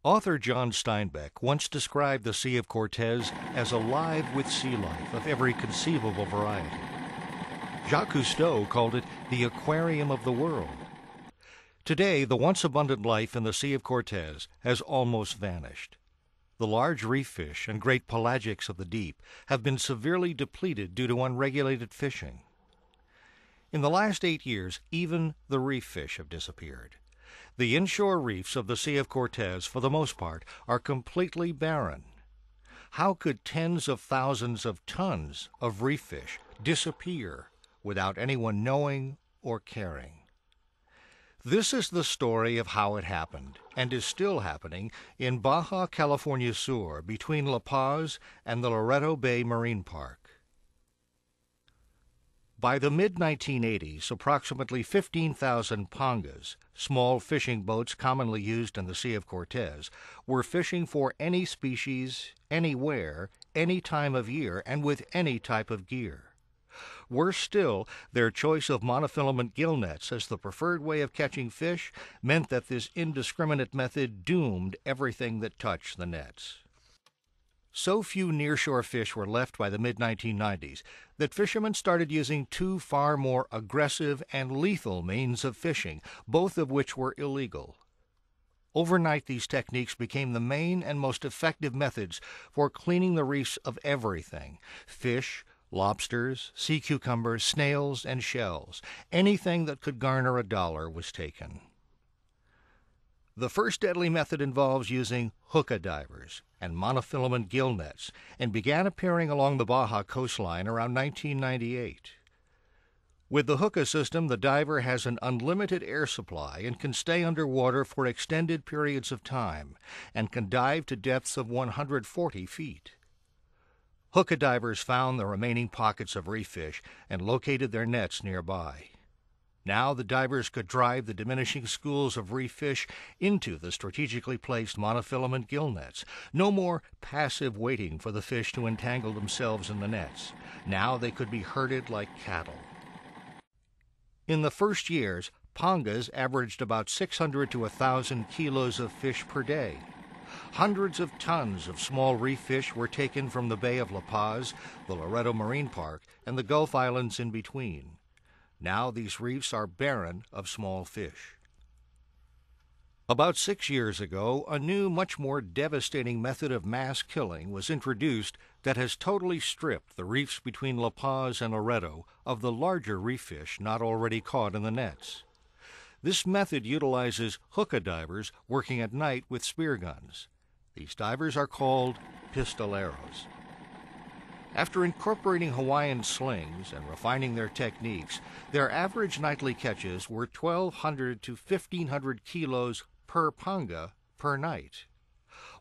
Author John Steinbeck once described the Sea of Cortez as alive with sea life of every conceivable variety. Jacques Cousteau called it the aquarium of the world. Today, the once abundant life in the Sea of Cortez has almost vanished. The large reef fish and great pelagics of the deep have been severely depleted due to unregulated fishing. In the last 8 years, even the reef fish have disappeared. The inshore reefs of the Sea of Cortez, for the most part, are completely barren. How could tens of thousands of tons of reef fish disappear without anyone knowing or caring? This is the story of how it happened, and is still happening, in Baja California Sur, between La Paz and the Loreto Bay Marine Park. By the mid-1980s, approximately 15,000 pangas, small fishing boats commonly used in the Sea of Cortez, were fishing for any species, anywhere, any time of year, and with any type of gear. Worse still, their choice of monofilament gill nets as the preferred way of catching fish meant that this indiscriminate method doomed everything that touched the nets. So few nearshore fish were left by the mid-1990s that fishermen started using two far more aggressive and lethal means of fishing, both of which were illegal. Overnight, these techniques became the main and most effective methods for cleaning the reefs of everything: fish, lobsters, sea cucumbers, snails, and shells. Anything that could garner $1 was taken. The first deadly method involves using hookah divers and monofilament gill nets, and began appearing along the Baja coastline around 1998. With the hookah system, the diver has an unlimited air supply and can stay underwater for extended periods of time, and can dive to depths of 140 feet. Hookah divers found the remaining pockets of reef fish and located their nets nearby. Now the divers could drive the diminishing schools of reef fish into the strategically placed monofilament gill nets. No more passive waiting for the fish to entangle themselves in the nets. Now they could be herded like cattle. In the first years, pangas averaged about 600 to 1,000 kilos of fish per day. Hundreds of tons of small reef fish were taken from the Bay of La Paz, the Loreto Marine Park, and the Gulf Islands in between. Now these reefs are barren of small fish. About 6 years ago, a new, much more devastating method of mass killing was introduced that has totally stripped the reefs between La Paz and Loreto of the larger reef fish not already caught in the nets. This method utilizes hookah divers working at night with spear guns. These divers are called Pistoleros. After incorporating Hawaiian slings and refining their techniques, their average nightly catches were 1,200 to 1,500 kilos per panga per night.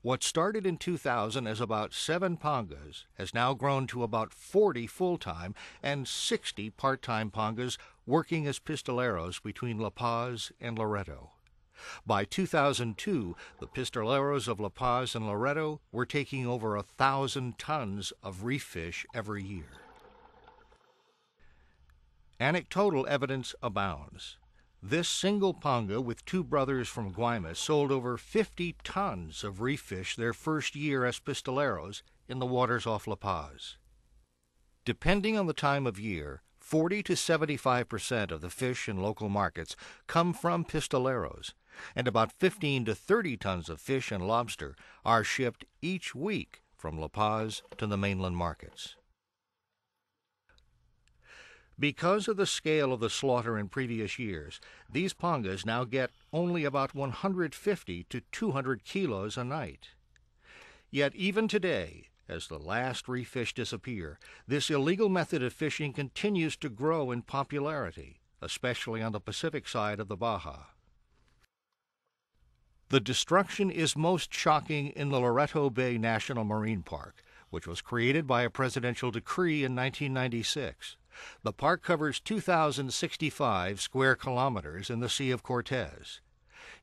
What started in 2000 as about 7 pangas has now grown to about 40 full-time and 60 part-time pangas working as pistoleros between La Paz and Loreto. By 2002, the Pistoleros of La Paz and Loreto were taking over 1,000 tons of reef fish every year. Anecdotal evidence abounds. This single panga with 2 brothers from Guaymas sold over 50 tons of reef fish their first year as pistoleros in the waters off La Paz. Depending on the time of year, 40 to 75% of the fish in local markets come from pistoleros, and about 15 to 30 tons of fish and lobster are shipped each week from La Paz to the mainland markets. Because of the scale of the slaughter in previous years, these pangas now get only about 150 to 200 kilos a night. Yet even today, as the last reef fish disappear, this illegal method of fishing continues to grow in popularity, especially on the Pacific side of the Baja. The destruction is most shocking in the Loreto Bay National Marine Park, which was created by a presidential decree in 1996. The park covers 2,065 square kilometers in the Sea of Cortez.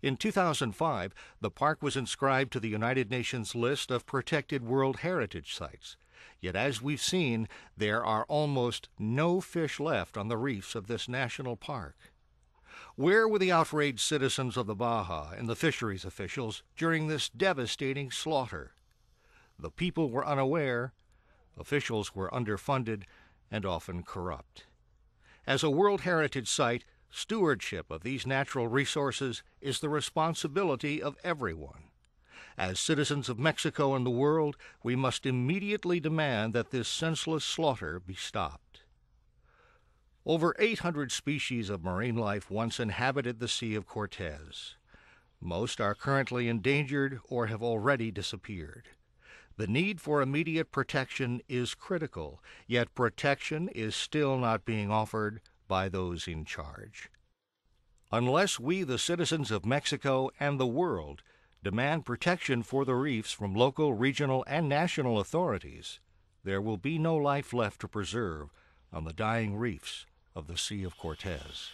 In 2005, the park was inscribed to the United Nations list of protected World Heritage Sites. Yet as we've seen, there are almost no fish left on the reefs of this national park. Where were the outraged citizens of the Baja and the fisheries officials during this devastating slaughter? The people were unaware, officials were underfunded and often corrupt. As a World Heritage Site, stewardship of these natural resources is the responsibility of everyone. As citizens of Mexico and the world, we must immediately demand that this senseless slaughter be stopped. Over 800 species of marine life once inhabited the Sea of Cortez. Most are currently endangered or have already disappeared. The need for immediate protection is critical, yet protection is still not being offered by those in charge. Unless we, the citizens of Mexico and the world, demand protection for the reefs from local, regional, and national authorities, there will be no life left to preserve on the dying reefs of the Sea of Cortez.